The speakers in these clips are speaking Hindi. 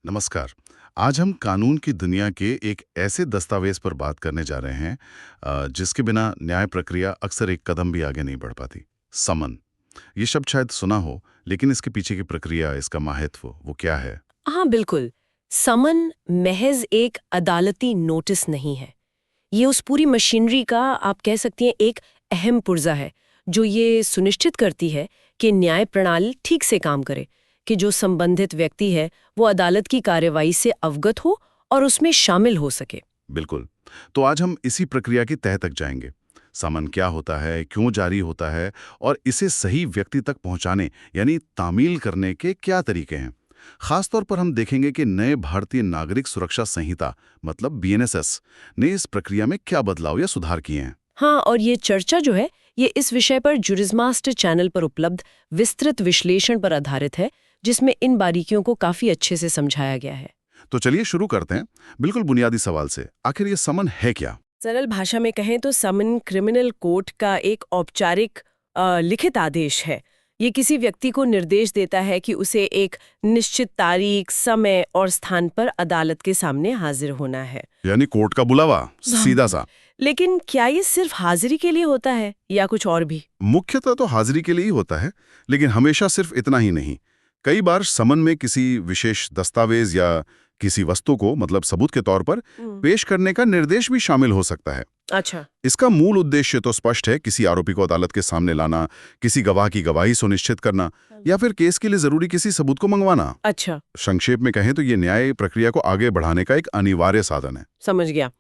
नमस्कार। आज हम कानून की दुनिया के एक ऐसे दस्तावेज पर बात करने जा रहे हैं जिसके बिना न्याय प्रक्रिया अक्सर एक कदम भी आगे नहीं बढ़ पाती। समन। ये शब्द शायद सुना हो, लेकिन इसके पीछे की प्रक्रिया, इसका महत्व, वो क्या है? हाँ बिल्कुल। समन महज एक अदालती नोटिस नहीं है। ये उस पूरी मशीनरी का आप कह सकती हैं एक अहम पुर्जा है जो ये सुनिश्चित करती है कि न्याय प्रणाली ठीक से काम करे, कि जो संबंधित व्यक्ति है वो अदालत की कार्यवाही से अवगत हो और उसमें शामिल हो सके। बिल्कुल। तो आज हम इसी प्रक्रिया की तह तक जाएंगे। समन क्या होता है, क्यों जारी होता है, और इसे सही व्यक्ति तक पहुंचाने यानी तामील करने के क्या तरीके हैं। खासतौर पर हम देखेंगे कि नए भारतीय नागरिक सुरक्षा संहिता मतलब बीएनएसएस ने इस प्रक्रिया में क्या बदलाव या सुधार किए हैं। हाँ, और ये चर्चा जो है ये इस विषय पर जुरिस्मास्टर चैनल पर उपलब्ध विस्तृत विश्लेषण पर आधारित है, जिसमें इन बारीकियों को काफी अच्छे से समझाया गया है। तो चलिए शुरू करते हैं बिल्कुल बुनियादी सवाल से। आखिर ये समन है क्या? सरल भाषा में कहें तो समन क्रिमिनल कोर्ट का एक औपचारिक लिखित आदेश है। ये किसी व्यक्ति को निर्देश देता है कि उसे एक निश्चित तारीख, समय और स्थान पर अदालत के सामने हाजिर होना है। यानी कोर्ट का बुलावा, सीधा सा। लेकिन क्या ये सिर्फ हाजिरी के लिए होता है या कुछ और भी? मुख्यतः तो हाजिरी के लिए ही होता है, लेकिन हमेशा सिर्फ इतना ही नहीं। कई बार समन में किसी विशेष दस्तावेज या किसी वस्तु को मतलब सबूत के तौर पर पेश करने का निर्देश भी शामिल हो सकता है। अच्छा। इसका मूल उद्देश्य तो स्पष्ट है, किसी आरोपी को अदालत के सामने लाना, किसी गवाह की गवाही सुनिश्चित करना या फिर केस के लिए जरूरी किसी सबूत को मंगवाना। अच्छा, संक्षेप में कहें तो ये न्याय प्रक्रिया को आगे बढ़ाने का एक अनिवार्य साधन है। समझ गया।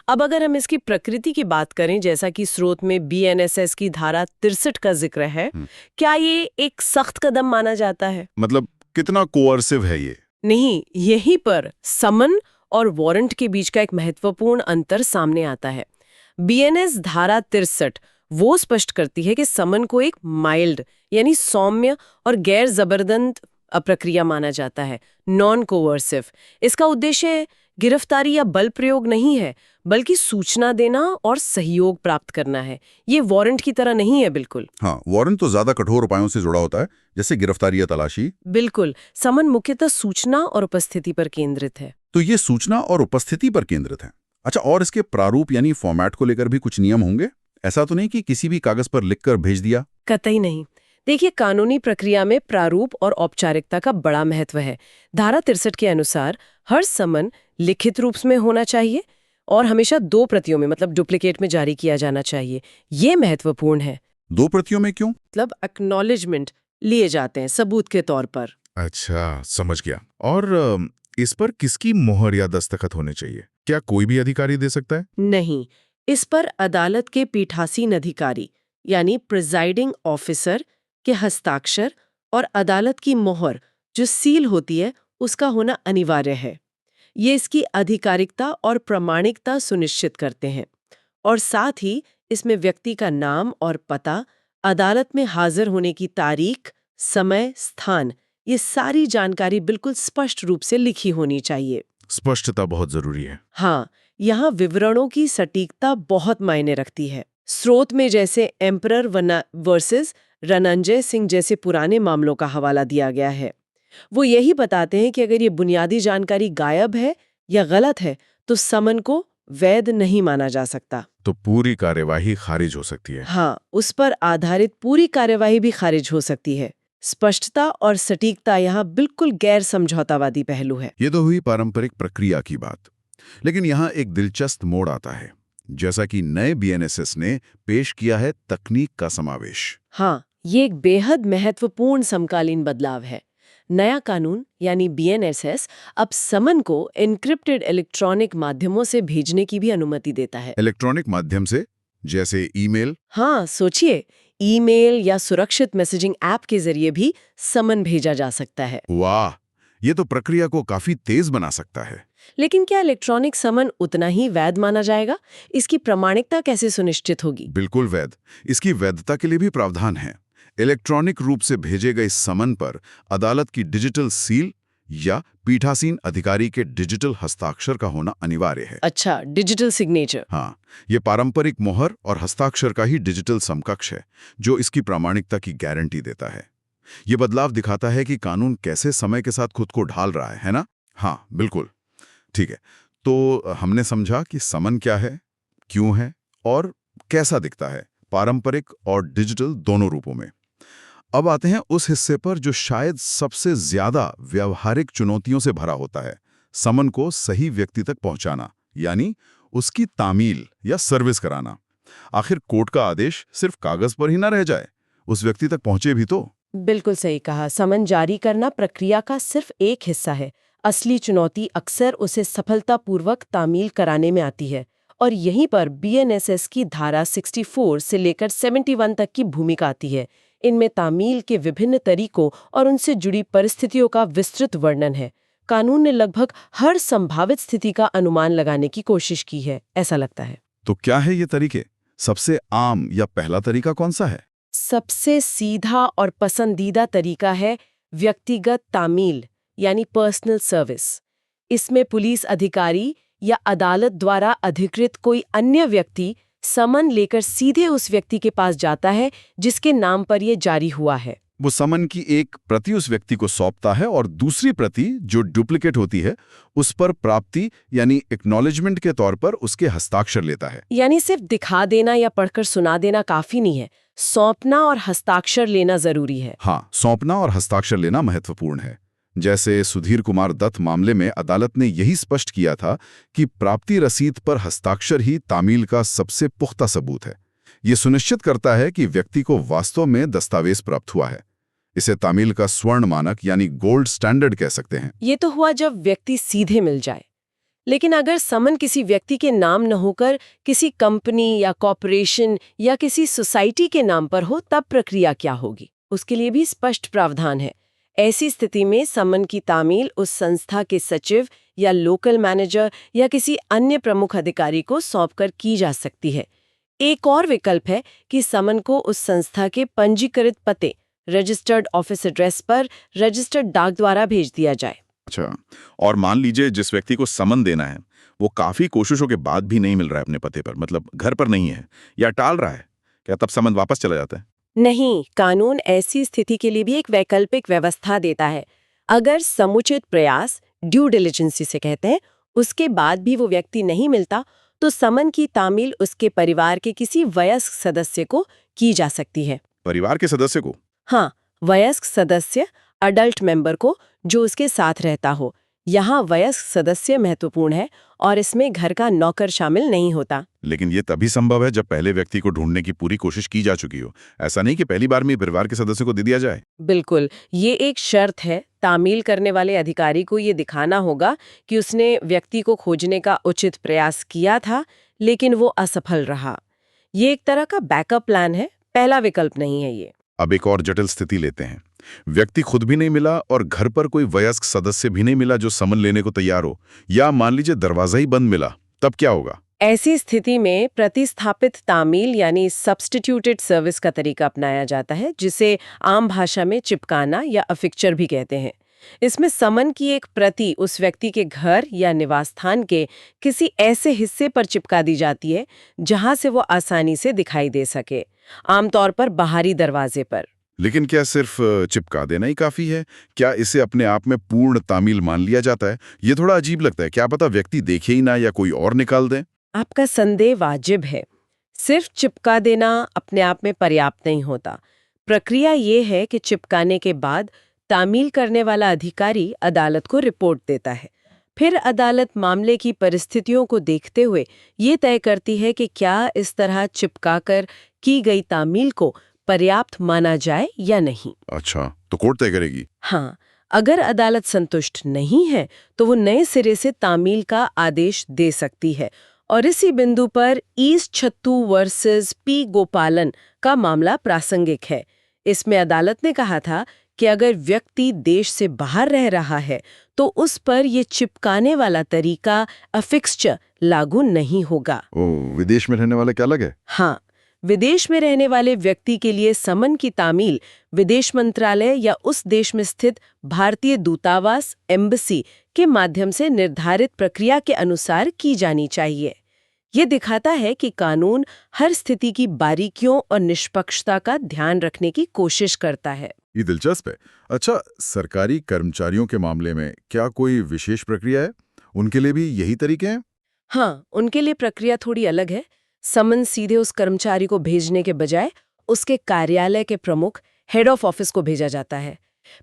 अब अगर हम इसकी प्रकृति की बात करें, जैसा कि स्रोत में बीएनएसएस की धारा 63 का जिक्र है, क्या ये एक सख्त कदम माना जाता है? मतलब कितना कोअर्सिव है ये? नहीं, यहीं पर समन और वारंट के बीच का एक महत्वपूर्ण अंतर सामने आता है। बीएनएस धारा 63 वो स्पष्ट करती है कि समन को एक माइल्ड यानी सौम्य और गैर जबरदस्त प्रक्रिया माना जाता है, नॉन कोवर्सिव। इसका उद्देश्य गिरफ्तारी या बल प्रयोग नहीं है, बल्कि सूचना देना और सहयोग प्राप्त करना है। ये वारंट की तरह नहीं है बिल्कुल। हाँ, वारंट तो ज्यादा कठोर उपायों से जुड़ा होता है, जैसे गिरफ्तारी या तलाशी। बिल्कुल, समन मुख्यतः सूचना और उपस्थिति पर केंद्रित है। तो ये सूचना और उपस्थिति पर केंद्रित है। अच्छा, और इसके प्रारूप यानी फॉर्मेट को लेकर भी कुछ नियम होंगे? ऐसा तो नहीं कि किसी भी कागज पर लिखकर भेज दिया? कतई नहीं। देखिए, कानूनी प्रक्रिया में प्रारूप और औपचारिकता का बड़ा महत्व है। धारा 63 के अनुसार हर समन लिखित रूप में होना चाहिए और हमेशा 2 प्रतियों में मतलब डुप्लीकेट में जारी किया जाना चाहिए। ये महत्वपूर्ण है। 2 प्रतियों में क्यों? मतलब एक्नॉलेजमेंट लिए जाते हैं सबूत के तौर पर। अच्छा, समझ गया। और इस पर किसकी मोहर या दस्तखत होने चाहिए? क्या कोई भी अधिकारी दे सकता है? नहीं, इस पर अदालत के पीठासीन अधिकारी यानी प्रिजाइडिंग ऑफिसर के हस्ताक्षर और अदालत की मोहर जो सील होती है उसका होना अनिवार्य है। ये इसकी आधिकारिकता और प्रामाणिकता सुनिश्चित करते हैं। और साथ ही इसमें व्यक्ति का नाम और पता, अदालत में हाजिर होने की तारीख, समय, स्थान, ये सारी जानकारी बिल्कुल स्पष्ट रूप से लिखी होनी चाहिए। स्पष्टता बहुत जरूरी है। हाँ, यहाँ विवरणों की सटीकता बहुत मायने रखती है। स्रोत में जैसे एम्परर वर्सेस रणंजय सिंह जैसे पुराने मामलों का हवाला दिया गया है, वो यही बताते हैं कि अगर ये बुनियादी जानकारी गायब है या गलत है तो समन को वैध नहीं माना जा सकता। तो पूरी कार्यवाही खारिज हो सकती है। हाँ, उस पर आधारित पूरी कार्यवाही भी खारिज हो सकती है। स्पष्टता और सटीकता यहाँ बिल्कुल गैर समझौतावादी पहलू है। ये तो हुई पारंपरिक प्रक्रिया की बात, लेकिन यहाँ एक दिलचस्प मोड़ आता है। जैसा कि नए बीएनएसएस ने पेश किया है तकनीक का समावेश। हाँ, ये एक बेहद महत्वपूर्ण समकालीन बदलाव है। नया कानून यानी बीएनएसएस अब समन को एन्क्रिप्टेड इलेक्ट्रॉनिक माध्यमों से भेजने की भी अनुमति देता है। इलेक्ट्रॉनिक माध्यम से, जैसे ईमेल? हाँ, सोचिए, ईमेल या सुरक्षित मैसेजिंग ऐप के जरिए भी समन भेजा जा सकता है। वाह, ये तो प्रक्रिया को काफी तेज बना सकता है। लेकिन क्या इलेक्ट्रॉनिक समन उतना ही वैध माना जाएगा? इसकी प्रामाणिकता कैसे सुनिश्चित होगी? बिल्कुल वैध। इसकी वैधता के लिए भी प्रावधान है। इलेक्ट्रॉनिक रूप से भेजे गए समन पर अदालत की डिजिटल सील या पीठासीन अधिकारी के डिजिटल हस्ताक्षर का होना अनिवार्य है। अच्छा, डिजिटल सिग्नेचर। हाँ, ये पारंपरिक मोहर और हस्ताक्षर का ही डिजिटल समकक्ष है, जो इसकी प्रामाणिकता की गारंटी देता है। ये बदलाव दिखाता है कि कानून कैसे समय के साथ खुद को ढाल रहा है ना? हाँ, बिल्कुल। ठीक है। तो हमने समझा कि समन क्या है, क्यों है और कैसा दिखता है, पारंपरिक और डिजिटल दोनों रूपों में। अब आते हैं उस हिस्से पर जो शायद सबसे ज्यादा व्यावहारिक चुनौतियों से भरा होता है, समन को सही व्यक्ति तक पहुंचाना, यानी उसकी तामील या सर्विस कराना। आखिर कोर्ट का आदेश सिर्फ कागज पर ही ना रह जाए, उस व्यक्ति तक पहुंचे भी तो। बिल्कुल सही कहा। समन जारी करना प्रक्रिया का सिर्फ एक हिस्सा है। असली चुनौती अक्सर उसे सफलतापूर्वक तामील कराने में आती है। और यहीं पर बीएनएसएस की धारा 64 से लेकर 71 तक की भूमिका आती है। इनमें तामील के विभिन्न तरीकों और उनसे जुड़ी परिस्थितियों का विस्तृत वर्णन है। कानून ने लगभग हर संभावित स्थिति का अनुमान लगाने की कोशिश की है, ऐसा लगता है। तो क्या है ये तरीके? सबसे आम या पहला तरीका कौन सा है? सबसे सीधा और पसंदीदा तरीका है व्यक्तिगत तामील, यानी पर्सनल सर्विस। इसमें पुलिस अधिकारी या अदालत द्वारा अधिकृत कोई अन्य व्यक्ति समन लेकर सीधे उस व्यक्ति के पास जाता है जिसके नाम पर यह जारी हुआ है। वो समन की एक प्रति उस व्यक्ति को सौंपता है और दूसरी प्रति, जो डुप्लीकेट होती है, उस पर प्राप्ति यानी एक्नॉलेजमेंट के तौर पर उसके हस्ताक्षर लेता है। यानी सिर्फ दिखा देना या पढ़कर सुना देना काफी नहीं है, सौंपना और हस्ताक्षर लेना जरूरी है। हाँ, सौंपना और हस्ताक्षर लेना महत्वपूर्ण है। जैसे सुधीर कुमार दत्त मामले में अदालत ने यही स्पष्ट किया था कि प्राप्ति रसीद पर हस्ताक्षर ही तामील का सबसे पुख्ता सबूत है। ये सुनिश्चित करता है कि व्यक्ति को वास्तव में दस्तावेज प्राप्त हुआ है। इसे तामील का स्वर्ण मानक यानी गोल्ड स्टैंडर्ड कह सकते हैं। ये तो हुआ जब व्यक्ति सीधे मिल जाए। लेकिन अगर समन किसी व्यक्ति के नाम न होकर किसी कंपनी या कॉरपोरेशन या किसी सोसाइटी के नाम पर हो, तब प्रक्रिया क्या होगी? उसके लिए भी स्पष्ट प्रावधान है। ऐसी स्थिति में समन की तामील उस संस्था के सचिव या लोकल मैनेजर या किसी अन्य प्रमुख अधिकारी को सौंपकर की जा सकती है। एक और विकल्प है कि समन को उस संस्था के पंजीकृत पते, रजिस्टर्ड ऑफिस एड्रेस पर रजिस्टर्ड डाक द्वारा भेज दिया जाए। अच्छा, और मान लीजिए जिस व्यक्ति को समन देना है वो काफी कोशिशों के बाद भी नहीं मिल रहा है अपने पते पर, मतलब घर पर नहीं है या टाल रहा है, क्या तब समन वापस चला जाता है? नहीं, कानून ऐसी स्थिति के लिए भी एक वैकल्पिक व्यवस्था देता है। अगर समुचित प्रयास, ड्यू डिलिजेंस जिसे कहते हैं, उसके बाद भी वो व्यक्ति नहीं मिलता, तो समन की तामील उसके परिवार के किसी वयस्क सदस्य को की जा सकती है। परिवार के सदस्य को? हाँ, वयस्क सदस्य, अडल्ट मेंबर को, जो उसके साथ रहता हो। यहाँ वयस्क सदस्य महत्वपूर्ण है और इसमें घर का नौकर शामिल नहीं होता। लेकिन ये तभी संभव है जब पहले व्यक्ति को ढूंढने की पूरी कोशिश की जा चुकी हो। ऐसा नहीं कि पहली बार में परिवार के सदस्य को दे दिया जाए। बिल्कुल, ये एक शर्त है। तामील करने वाले अधिकारी को ये दिखाना होगा कि उसने व्यक्ति को खोजने का उचित प्रयास किया था, लेकिन वो असफल रहा। ये एक तरह का बैकअप प्लान है, पहला विकल्प नहीं है ये। अब एक और जटिल स्थिति लेते हैं। व्यक्ति खुद भी नहीं मिला और घर पर कोई वयस्क सदस्य भी नहीं मिला जो समन लेने को तैयार हो, या मान लीजिए दरवाजा ही बंद मिला, तब क्या होगा? ऐसी स्थिति में प्रतिस्थापित तामील यानी सब्स्टिट्यूटेड सर्विस का तरीका अपनाया जाता है, जिसे आम भाषा में चिपकाना या अफिक्चर भी कहते हैं। इसमें समन की एक प्रति उस व्यक्ति के घर या निवास स्थान के किसी ऐसे हिस्से पर चिपका दी जाती है जहां से वो आसानी से दिखाई दे सके, आमतौर पर बाहरी दरवाजे पर। लेकिन क्या सिर्फ चिपका देना ही काफी है? क्या इसे अपने आप में पूर्ण तामील मान लिया जाता है? ये थोड़ा अजीब लगता है। क्या पता व्यक्ति देखे ही ना या कोई और निकाल दे। आपका संदेह वाजिब है। सिर्फ चिपका देना अपने आप में पर्याप्त नहीं होता। प्रक्रिया ये है कि चिपकाने के बाद तामील करने वाला अधिकारी अदालत को रिपोर्ट देता है। फिर अदालत मामले की परिस्थितियों को देखते हुए ये तय करती है कि क्या इस तरह चिपकाकर की गई तामील को पर्याप्त माना जाए या नहीं। अच्छा, तो कोर्ट तय करेगी? हाँ, अगर अदालत संतुष्ट नहीं है तो वो नए सिरे से तामील का आदेश दे सकती है। और इसी बिंदु पर ईस्ट छत्तू वर्सेस पी गोपालन का मामला प्रासंगिक है। इसमें अदालत ने कहा था कि अगर व्यक्ति देश से बाहर रह रहा है तो उस पर ये चिपकाने वाला तरीका अफिक्सचर लागू नहीं होगा। ओह, विदेश में रहने वाले क्या अलग है? हाँ, विदेश में रहने वाले व्यक्ति के लिए समन की तामील विदेश मंत्रालय या उस देश में स्थित भारतीय दूतावास एम्बेसी के माध्यम से निर्धारित प्रक्रिया के अनुसार की जानी चाहिए। ये दिखाता है कि कानून हर स्थिति की बारीकियों और निष्पक्षता का ध्यान रखने की कोशिश करता है। ये दिलचस्प है। अच्छा, सरकारी कर्मचारियों के मामले में क्या कोई विशेष प्रक्रिया है? उनके लिए भी यही तरीके हैं? हाँ, उनके लिए प्रक्रिया थोड़ी अलग है। समन सीधे उस कर्मचारी को भेजने के बजाय उसके कार्यालय के प्रमुख हेड ऑफ ऑफिस को भेजा जाता है।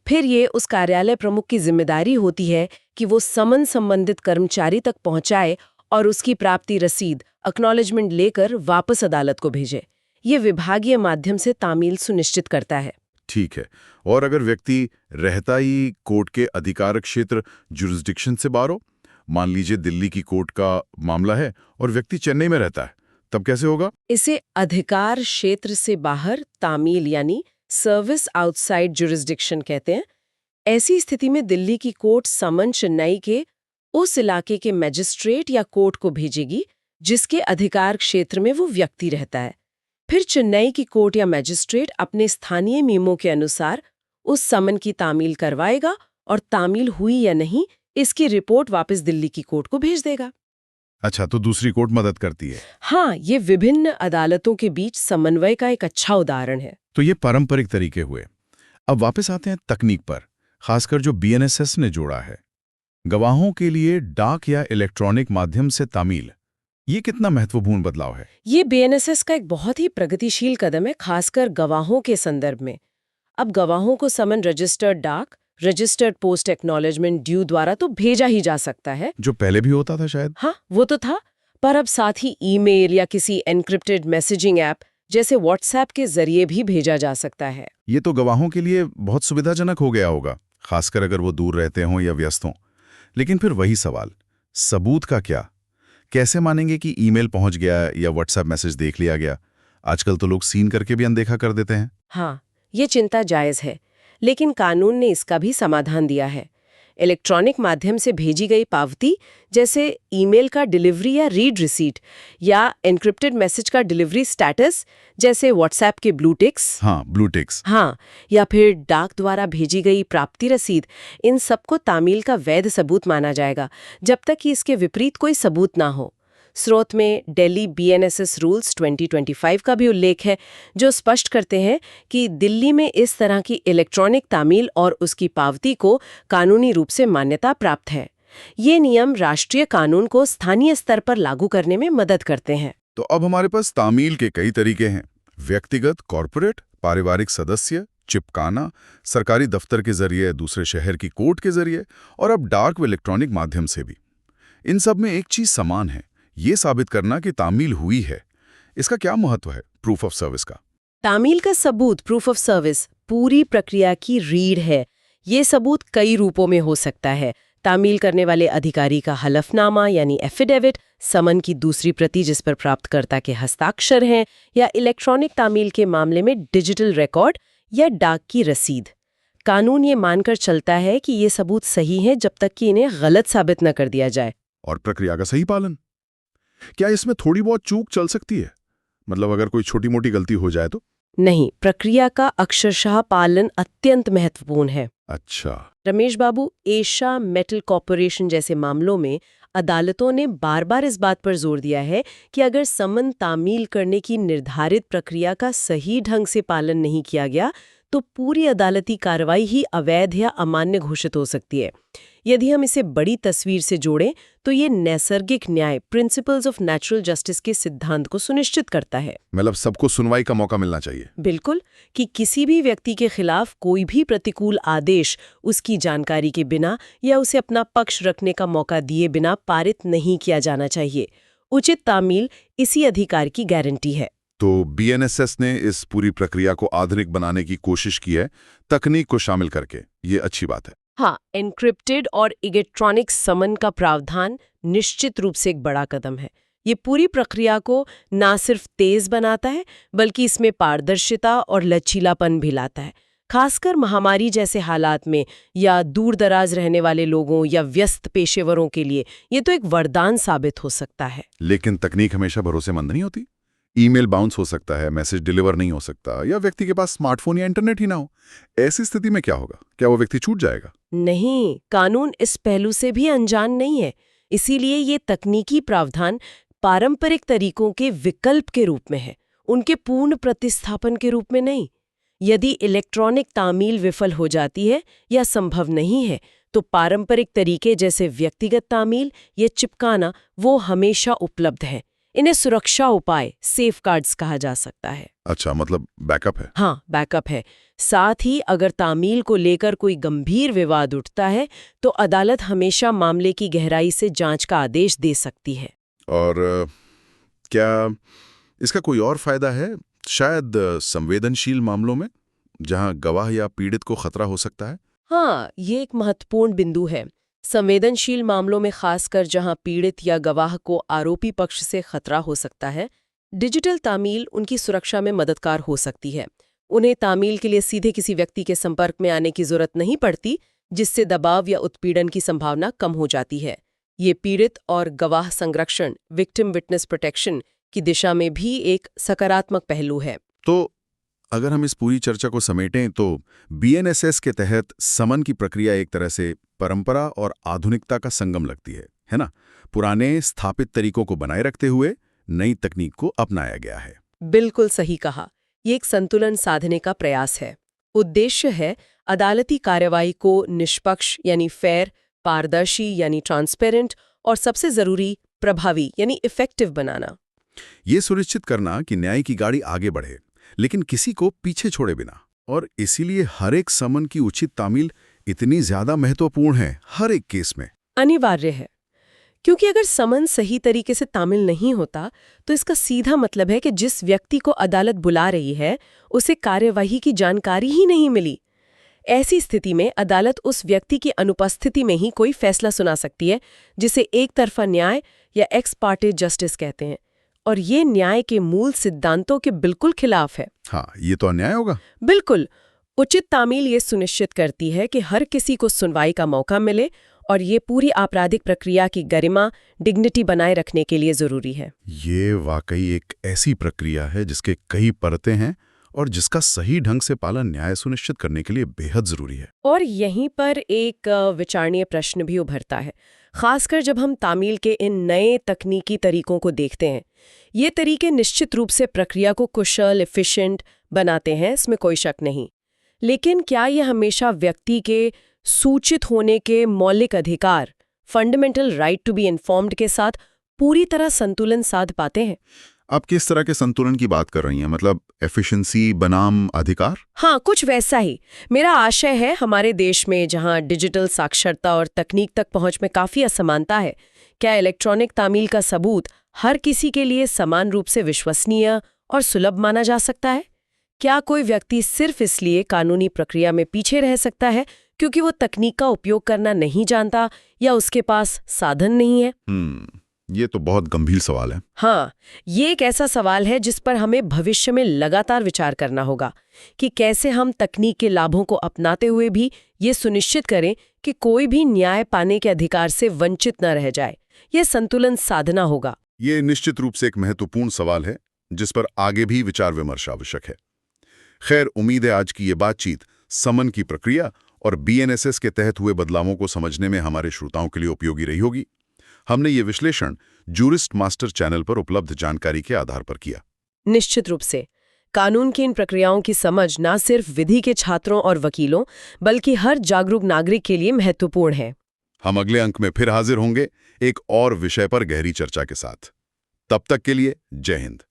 फिर ये उस कार्यालय प्रमुख की जिम्मेदारी होती है कि वो समन संबंधित कर्मचारी तक पहुंचाए और उसकी प्राप्ति रसीद एक्नॉलेजमेंट लेकर वापस अदालत को भेजे। ये विभागीय माध्यम से तामील सुनिश्चित करता है। ठीक है। और अगर व्यक्ति रहता ही कोर्ट के अधिकार क्षेत्र जुरिस्डिक्शन से बाहर हो, मान लीजिए दिल्ली की कोर्ट का मामला है और व्यक्ति चेन्नई में रहता है, तब कैसे होगा? इसे अधिकार क्षेत्र से बाहर तामील यानी सर्विस आउटसाइड जुरिस्डिक्शन कहते हैं। ऐसी स्थिति में दिल्ली की कोर्ट समन चेन्नई के उस इलाके के मजिस्ट्रेट या कोर्ट को भेजेगी जिसके अधिकार क्षेत्र में वो व्यक्ति रहता है। फिर चेन्नई की कोर्ट या मजिस्ट्रेट अपने स्थानीय नियमों के अनुसार उस समन की तामील करवाएगा और तामील हुई या नहीं इसकी रिपोर्ट वापस दिल्ली की कोर्ट को भेज देगा। अच्छा, तो दूसरी कोर्ट मदद करती है। हाँ, ये विभिन्न अदालतों के बीच समन्वय का एक अच्छा उदाहरण है। तो ये पारंपरिक तरीके हुए। अब वापस आते हैं तकनीक पर, खासकर जो BNSS ने जोड़ा है। गवाहों के लिए डाक या इलेक्ट्रॉनिक माध्यम से तामील, ये कितना महत्वपूर्ण बदलाव है? ये BNSS का एक बहुत ही प्रगतिशील कदम है, खासकर गवाहों के संदर्भ में। अब गवाहों को समन रजिस्टर्ड डाक, रजिस्टर्ड पोस्ट एक्नॉलेजमेंट ड्यू द्वारा तो भेजा ही जा सकता है। जो पहले भी होता था शायद। हाँ, वो तो था, पर अब साथ ही ईमेल या किसी एन्क्रिप्टेड मैसेजिंग ऐप जैसे व्हाट्सएप के जरिए भी भेजा जा सकता है। ये तो गवाहों के लिए बहुत सुविधाजनक हो गया होगा, खासकर अगर वो दूर रहते हों या व्यस्त हों। लेकिन फिर वही सवाल, सबूत का क्या? कैसे मानेंगे कि ईमेल पहुंच गया या व्हाट्सएप मैसेज देख लिया गया? आजकल तो लोग सीन करके भी अनदेखा कर देते हैं। हाँ, ये चिंता जायज़ है, लेकिन कानून ने इसका भी समाधान दिया है। इलेक्ट्रॉनिक माध्यम से भेजी गई पावती, जैसे ईमेल का डिलीवरी या रीड रिसीट, या एन्क्रिप्टेड मैसेज का डिलीवरी स्टेटस, जैसे व्हाट्सएप के ब्लू टिक्स, हाँ, ब्लू टिक्स। हाँ, या फिर डाक द्वारा भेजी गई प्राप्ति रसीद, इन सबको तामील का वैध सबूत माना जाएगा, जब तक कि इसके विपरीत कोई सबूत ना हो। स्रोत में दिल्ली BNSS रूल्स 2025 का भी उल्लेख है, जो स्पष्ट करते हैं कि दिल्ली में इस तरह की इलेक्ट्रॉनिक तामील और उसकी पावती को कानूनी रूप से मान्यता प्राप्त है। ये नियम राष्ट्रीय कानून को स्थानीय स्तर पर लागू करने में मदद करते हैं। तो अब हमारे पास तामील के कई तरीके हैं, व्यक्तिगत, कॉर्पोरेट, पारिवारिक सदस्य, चिपकाना, सरकारी दफ्तर के जरिए, दूसरे शहर की कोर्ट के जरिए, और अब डाक व इलेक्ट्रॉनिक माध्यम से भी। इन सब में एक चीज समान है, ये साबित करना कि तामील हुई है। इसका क्या महत्व है प्रूफ ऑफ सर्विस का? तामील का सबूत प्रूफ ऑफ सर्विस पूरी प्रक्रिया की रीढ़ है। ये सबूत कई रूपों में हो सकता है। तामील करने वाले अधिकारी का हलफनामा यानी एफिडेविट, समन की दूसरी प्रति जिस पर प्राप्तकर्ता के हस्ताक्षर हैं, या इलेक्ट्रॉनिक तामील के मामले में डिजिटल रिकॉर्ड या डाक की रसीद। कानून ये मानकर चलता है कि ये सबूत सही हैं जब तक कि इन्हें गलत साबित न कर दिया जाए। और प्रक्रिया का सही पालन, क्या इसमें थोड़ी बहुत चूक चल सकती है? मतलब अगर कोई छोटी मोटी गलती हो जाए तो? नहीं, प्रक्रिया का अक्षरशः पालन अत्यंत महत्वपूर्ण है। अच्छा। रमेश बाबू, एशिया मेटल कॉर्पोरेशन जैसे मामलों में अदालतों ने बार बार इस बात पर जोर दिया है कि अगर समन तामील करने की निर्धारित प्रक्रिया का सही ढंग से पालन नहीं किया गया तो पूरी अदालती कार्रवाई ही अवैध या अमान्य घोषित हो सकती है। यदि हम इसे बड़ी तस्वीर से जोड़ें तो ये नैसर्गिक न्याय, प्रिंसिपल्स ऑफ नेचुरल जस्टिस के सिद्धांत को सुनिश्चित करता है। मतलब सबको सुनवाई का मौका मिलना चाहिए। बिल्कुल, कि किसी भी व्यक्ति के खिलाफ कोई भी प्रतिकूल आदेश उसकी जानकारी के बिना या उसे अपना पक्ष रखने का मौका दिए बिना पारित नहीं किया जाना चाहिए। उचित तामील इसी अधिकार की गारंटी है। तो BNSS ने इस पूरी प्रक्रिया को आधुनिक बनाने की कोशिश की है, तकनीक को शामिल करके। ये अच्छी बात है। हाँ, एन्क्रिप्टेड और इलेक्ट्रॉनिक समन का प्रावधान निश्चित रूप से एक बड़ा कदम है। ये पूरी प्रक्रिया को ना सिर्फ तेज बनाता है बल्कि इसमें पारदर्शिता और लचीलापन भी लाता है। खासकर महामारी जैसे हालात में या दूर दराज रहने वाले लोगों या व्यस्त पेशेवरों के लिए ये तो एक वरदान साबित हो सकता है। लेकिन तकनीक हमेशा भरोसेमंद नहीं होती। ईमेल बाउंस हो सकता है, मैसेज डिलीवर नहीं हो सकता, या व्यक्ति के पास स्मार्टफोन या इंटरनेट ही ना हो। ऐसी स्थिति में क्या होगा? क्या वो व्यक्ति छूट जाएगा? नहीं, कानून इस पहलू से भी अनजान नहीं है। इसीलिए ये तकनीकी प्रावधान पारंपरिक तरीकों के विकल्प के रूप में है, उनके पूर्ण प्रतिस्थापन के रूप में नहीं। यदि इलेक्ट्रॉनिक तामील विफल हो जाती है या संभव नहीं है, तो पारंपरिक तरीके जैसे व्यक्तिगत तामील या चिपकाना वो हमेशा उपलब्ध है। इन्हें सुरक्षा उपाय, सेफगार्ड्स कहा जा सकता है। अच्छा, मतलब बैकअप है। हाँ, बैकअप है। साथ ही अगर तामील को लेकर कोई गंभीर विवाद उठता है तो अदालत हमेशा मामले की गहराई से जांच का आदेश दे सकती है। और क्या इसका कोई और फायदा है, शायद संवेदनशील मामलों में, जहां गवाह या पीड़ित को खतरा हो सकता है? हाँ, ये एक महत्वपूर्ण बिंदु है। संवेदनशील मामलों में, खासकर जहां पीड़ित या गवाह को आरोपी पक्ष से खतरा हो सकता है, डिजिटल तामील उनकी सुरक्षा में मददगार हो सकती है। उन्हें तामील के लिए सीधे किसी व्यक्ति के संपर्क में आने की जरूरत नहीं पड़ती, जिससे दबाव या उत्पीड़न की संभावना कम हो जाती है। ये पीड़ित और गवाह संरक्षण, विक्टिम विटनेस प्रोटेक्शन की दिशा में भी एक सकारात्मक पहलू है। तो अगर हम इस पूरी चर्चा को समेटें तो BNSS के तहत समन की प्रक्रिया एक तरह से परंपरा और आधुनिकता का संगम लगती है ना? पुराने स्थापित तरीकों को बनाए रखते हुए नई तकनीक को अपनाया गया है। बिल्कुल सही कहा। ये एक संतुलन साधने का प्रयास है। उद्देश्य है अदालती कार्रवाई को निष्पक्ष यानी फेयर, पारदर्शी यानी ट्रांसपेरेंट और सबसे जरूरी प्रभावी यानी इफेक्टिव बनाना। ये सुनिश्चित करना कि न्याय की गाड़ी आगे बढ़े, लेकिन किसी को पीछे छोड़े बिना। और इसीलिए हर एक समन की उचित तामील इतनी ज्यादा महत्वपूर्ण है हर एक केस में। अनिवार्य है, क्योंकि अगर समन सही तरीके से तामील नहीं होता तो इसका सीधा मतलब है कि जिस व्यक्ति को अदालत बुला रही है उसे कार्यवाही की जानकारी ही नहीं मिली। ऐसी स्थिति में अदालत उस व्यक्ति की अनुपस्थिति में ही कोई फैसला सुना सकती है, जिसे एक तरफा न्याय या एक्स पार्टे जस्टिस कहते हैं, और ये न्याय के मूल सिद्धांतों के बिल्कुल खिलाफ है। हाँ, ये तो अन्याय होगा। बिल्कुल। उचित तामील ये सुनिश्चित करती है कि हर किसी को सुनवाई का मौका मिले, और ये पूरी आपराधिक प्रक्रिया की गरिमा, डिग्निटी बनाए रखने के लिए जरूरी है। ये वाकई एक ऐसी प्रक्रिया है जिसके कई परतें हैं और जिसका सही ढंग से पालन न्याय सुनिश्चित करने के लिए बेहद जरूरी है। और यहीं पर एक विचारणीय प्रश्न भी उभरता है, खासकर जब हम तामील के इन नए तकनीकी तरीकों को देखते हैं। ये तरीके निश्चित रूप से प्रक्रिया को कुशल, एफिशिएंट बनाते हैं, इसमें कोई शक नहीं। लेकिन क्या ये हमेशा व्यक्ति के सूचित होने के मौलिक अधिकार, fundamental right to be informed के साथ पूरी तरह संतुलन साध पाते हैं? आप किस तरह के संतुलन की बात कर रही हैं? मतलब एफिशिएंसी बनाम अधिकार? हाँ, कुछ वैसा ही। मेरा आशय है, हमारे देश में जहाँ डिजिटल साक्षरता और तकनीक तक पहुँच में काफ़ी असमानता है, क्या इलेक्ट्रॉनिक तामील का सबूत हर किसी के लिए समान रूप से विश्वसनीय और सुलभ माना जा सकता है? क्या कोई व्यक्ति सिर्फ इसलिए कानूनी प्रक्रिया में पीछे रह सकता है क्योंकि वो तकनीक का उपयोग करना नहीं जानता या उसके पास साधन नहीं है? ये तो बहुत गंभीर सवाल है। हाँ, ये एक ऐसा सवाल है जिस पर हमें भविष्य में लगातार विचार करना होगा कि कैसे हम तकनीक के लाभों को अपनाते हुए भी ये सुनिश्चित करें कि कोई भी न्याय पाने के अधिकार से वंचित न रह जाए। यह संतुलन साधना होगा। ये निश्चित रूप से एक महत्वपूर्ण सवाल है जिस पर आगे भी विचार विमर्श आवश्यक है। खैर, उम्मीद है आज की ये बातचीत समन की प्रक्रिया और BNSS के तहत हुए बदलावों को समझने में हमारे श्रोताओं के लिए उपयोगी रही होगी। हमने ये विश्लेषण जूरिस्ट मास्टर चैनल पर उपलब्ध जानकारी के आधार पर किया। निश्चित रूप से कानून की इन प्रक्रियाओं की समझ न सिर्फ विधि के छात्रों और वकीलों बल्कि हर जागरूक नागरिक के लिए महत्वपूर्ण है। हम अगले अंक में फिर हाजिर होंगे एक और विषय पर गहरी चर्चा के साथ। तब तक के लिए जय हिंद।